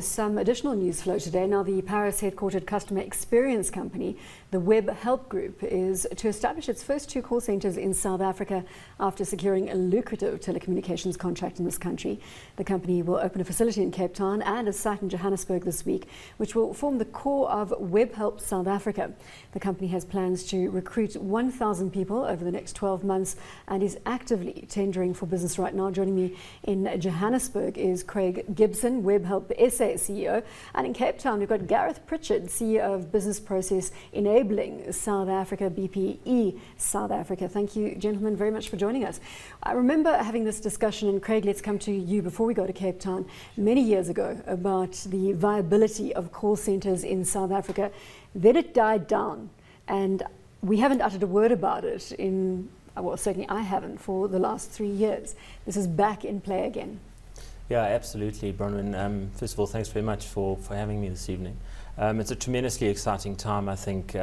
some additional news flow today. Now, the Paris-headquartered customer experience company, the Webhelp Group, is to establish its first 2 call centres in South Africa after securing a lucrative telecommunications contract in this country. The company will open a facility in Cape Town and a site in Johannesburg this week, which will form the core of Webhelp South Africa. The company has plans to recruit 1,000 people over the next 12 months and is actively tendering for business right now. Joining me in Johannesburg is Craig Gibson, Webhelp SA CEO, and in Cape Town we've got Gareth Pritchard, CEO of Business Process Enabling South Africa, BPE South Africa. Thank you, gentlemen, very much for joining us. I remember having this discussion, and Craig, let's come to you before we go to Cape Town, many years ago about the viability of call centres in South Africa. Then it died down, and we haven't uttered a word about it in, well, certainly I haven't, for the last 3 years. This is back in play again. Yeah, absolutely, Bronwyn. First of all, thanks very much for having me this evening. It's a tremendously exciting time, I think,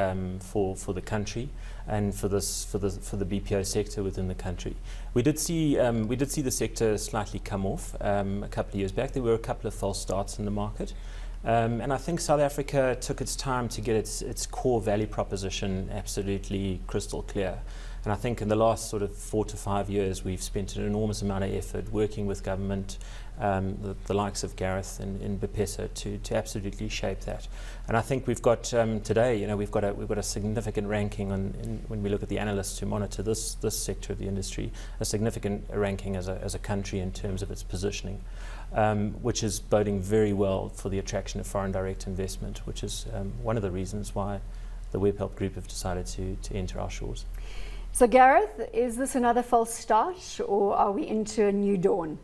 for the country and for the BPO sector within the country. We did see the sector slightly come off a couple of years back. There were a couple of false starts in the market. And I think South Africa took its time to get its core value proposition absolutely crystal clear. And I think in the last sort of 4 to 5 years, we've spent an enormous amount of effort working with government, the likes of Gareth in BPESA, to absolutely shape that. And I think we've got today, we've got a significant ranking when we look at the analysts who monitor this sector of the industry, a significant ranking as a country in terms of its positioning, which is boding very well for the attraction of foreign direct investment, which is one of the reasons why the Webhelp Group have decided to enter our shores. So Gareth, is this another false start, or are we into a new dawn?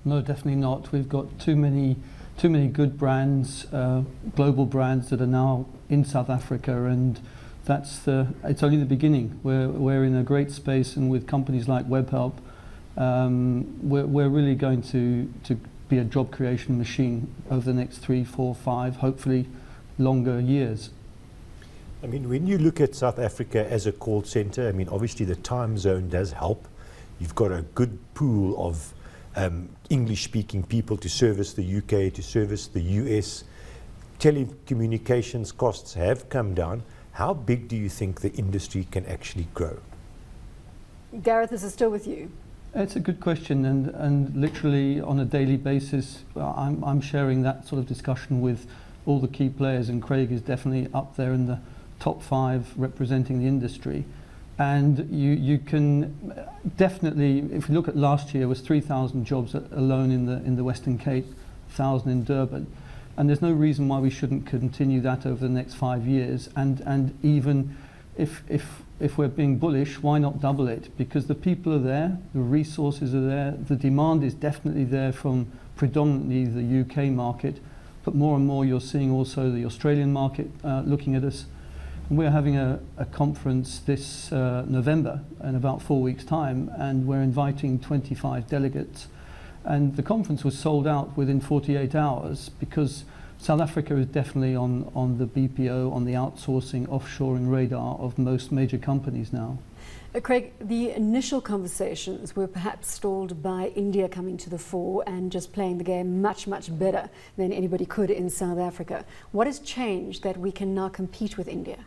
No, definitely not. We've got too many good brands, global brands that are now in South Africa, and it's only the beginning. We're in a great space, and with companies like Webhelp, we're really going to be a job creation machine over the next 3, 4, 5, hopefully longer years. I mean, when you look at South Africa as a call center, I mean, obviously the time zone does help. You've got a good pool of English-speaking people to service the UK, to service the US. Telecommunications costs have come down. How big do you think the industry can actually grow? Gareth, this is still with you. It's a good question, and literally on a daily basis, I'm sharing that sort of discussion with all the key players, and Craig is definitely up there in the top 5 representing the industry. And you can definitely, if you look at last year, it was 3,000 jobs alone in the Western Cape, 1,000 in Durban, and there's no reason why we shouldn't continue that over the next 5 years. And even if we're being bullish, why not double it? Because the people are there, the resources are there, the demand is definitely there from predominantly the UK market, but more and more you're seeing also the Australian market looking at us. We're having a conference this November in about 4 weeks' time, and we're inviting 25 delegates. And the conference was sold out within 48 hours because South Africa is definitely on the BPO, on the outsourcing, offshoring radar of most major companies now. Craig, the initial conversations were perhaps stalled by India coming to the fore and just playing the game much, much better than anybody could in South Africa. What has changed that we can now compete with India?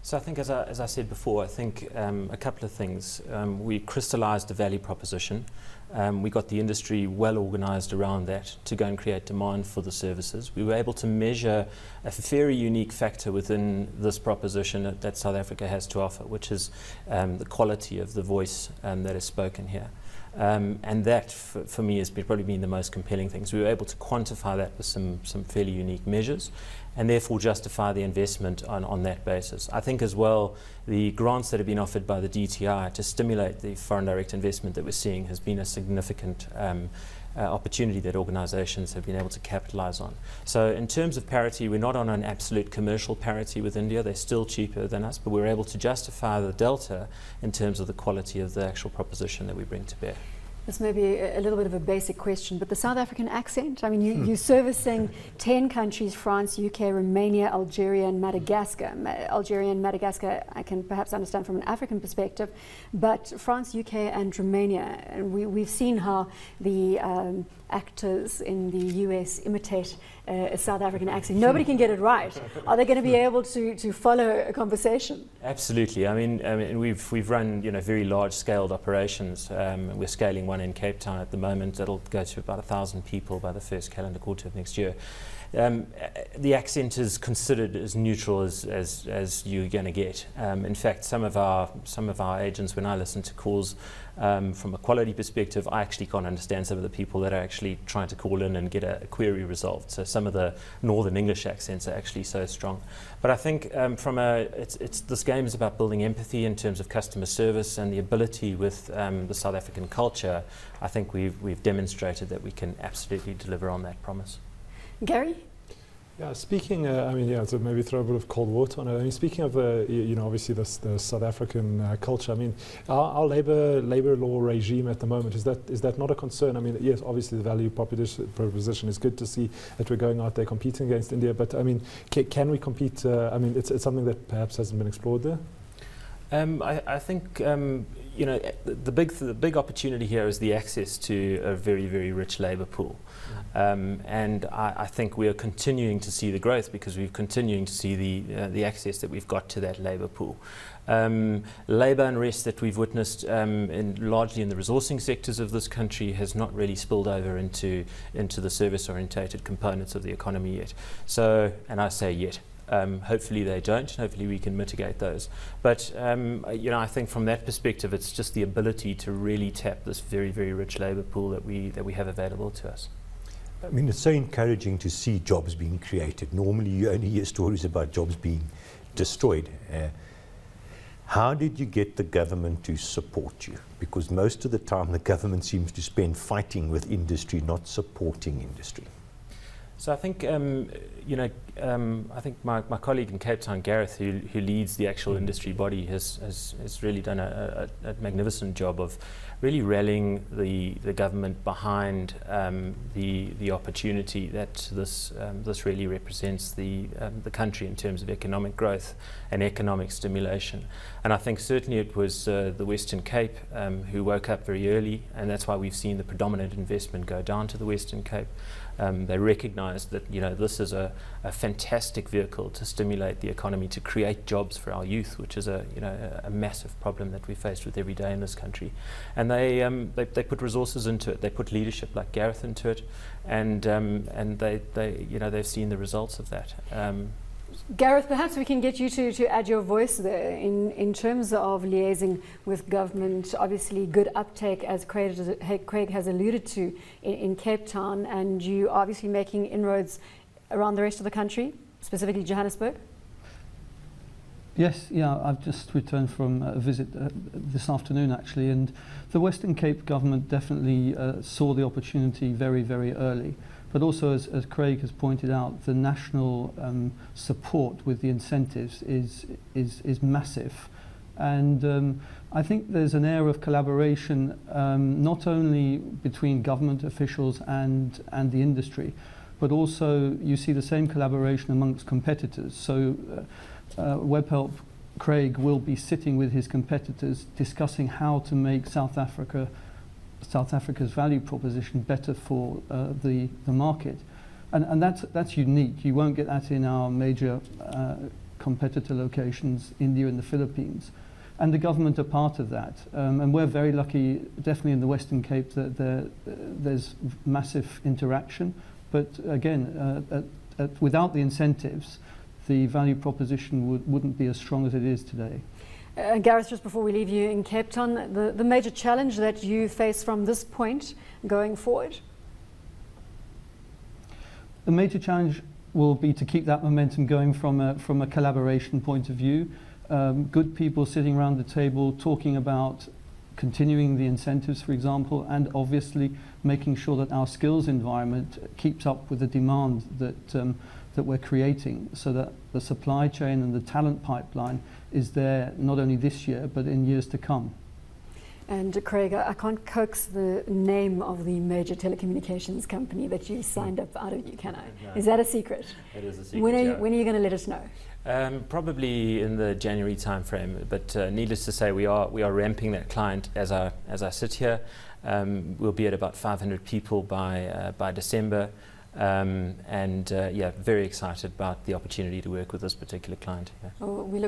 So I think, as I said before, I think a couple of things. We crystallised the value proposition. We got the industry well organised around that to go and create demand for the services. We were able to measure a very unique factor within this proposition that South Africa has to offer, which is the quality of the voice that is spoken here. And that, for me, has probably been the most compelling thing. So we were able to quantify that with some fairly unique measures, and therefore justify the investment on that basis. I think as well, the grants that have been offered by the DTI to stimulate the foreign direct investment that we're seeing has been a significant opportunity that organisations have been able to capitalise on. So in terms of parity, we're not on an absolute commercial parity with India. They're still cheaper than us, but we're able to justify the delta in terms of the quality of the actual proposition that we bring to bear. This may be a little bit of a basic question, but the South African accent, I mean, you're servicing 10 countries, France, UK, Romania, Algeria and Madagascar. Algeria and Madagascar I can perhaps understand from an African perspective, but France, UK and Romania, and we've seen how the actors in the US imitate a South African accent? Nobody can get it right. Are they going to be able to follow a conversation? Absolutely. I mean, we've run very large-scaled operations. We're scaling one in Cape Town at the moment. That'll go to about 1,000 people by the first calendar quarter of next year. The accent is considered as neutral as you're going to get. In fact, some of our agents, when I listen to calls from a quality perspective, I actually can't understand some of the people that are actually trying to call in and get a query resolved. So some of the Northern English accents are actually so strong. But I think this game is about building empathy in terms of customer service and the ability with the South African culture. I think we've demonstrated that we can absolutely deliver on that promise. Gary? Yeah, speaking, to maybe throw a bit of cold water on it. I mean, speaking of obviously the South African culture. I mean, our labor law regime at the moment, is that not a concern? I mean, yes, obviously the value proposition is good to see that we're going out there competing against India. But I mean, can we compete? I mean, it's something that perhaps hasn't been explored there. I think the big opportunity here is the access to a very, very rich labour pool. And I think we are continuing to see the growth because we're continuing to see the access that we've got to that labour pool. Labour unrest that we've witnessed largely in the resourcing sectors of this country has not really spilled over into the service-orientated components of the economy yet. So, and I say yet. Hopefully they don't. Hopefully we can mitigate those. But I think from that perspective, it's just the ability to really tap this very, very rich labour pool that we have available to us. I mean, it's so encouraging to see jobs being created. Normally you only hear stories about jobs being destroyed. How did you get the government to support you? Because most of the time the government seems to spend fighting with industry, not supporting industry. So I think, I think my colleague in Cape Town, Gareth, who leads the actual industry body, has really done a magnificent job of really rallying the government behind the opportunity that this really represents the country in terms of economic growth and economic stimulation. And I think certainly it was the Western Cape who woke up very early, and that's why we've seen the predominant investment go down to the Western Cape. They recognised that this is a fantastic vehicle to stimulate the economy, to create jobs for our youth, which is a massive problem that we're faced with every day in this country. And they put resources into it. They put leadership like Gareth into it, and they've seen the results of that. Gareth, perhaps we can get you to add your voice there in terms of liaising with government. Obviously, good uptake, as Craig has alluded to, in Cape Town, and you are obviously making inroads around the rest of the country, specifically Johannesburg. Yes, yeah, I've just returned from a visit this afternoon actually, and the Western Cape government definitely saw the opportunity very, very early. But also, as Craig has pointed out, the national support with the incentives is massive. And I think there's an air of collaboration not only between government officials and the industry, but also you see the same collaboration amongst competitors. So Webhelp Craig will be sitting with his competitors discussing how to make South Africa's value proposition better for the market, and that's unique. You won't get that in our major competitor locations, India and the Philippines, and the government are part of that. And we're very lucky, definitely in the Western Cape, that there's massive interaction. But again, without the incentives, the value proposition wouldn't be as strong as it is today. Gareth, just before we leave you in Cape Town, the major challenge that you face from this point going forward? The major challenge will be to keep that momentum going from a collaboration point of view. Good people sitting around the table talking about continuing the incentives, for example, and obviously making sure that our skills environment keeps up with the demand that we're creating, so that the supply chain and the talent pipeline is there not only this year but in years to come. And Craig, I can't coax the name of the major telecommunications company that you signed up out of you, can I? No. Is that a secret? It is a secret. When are you going to let us know? Probably in the January timeframe, but needless to say, we are ramping that client as I sit here. We'll be at about 500 people by December. Yeah, very excited about the opportunity to work with this particular client. Well, we look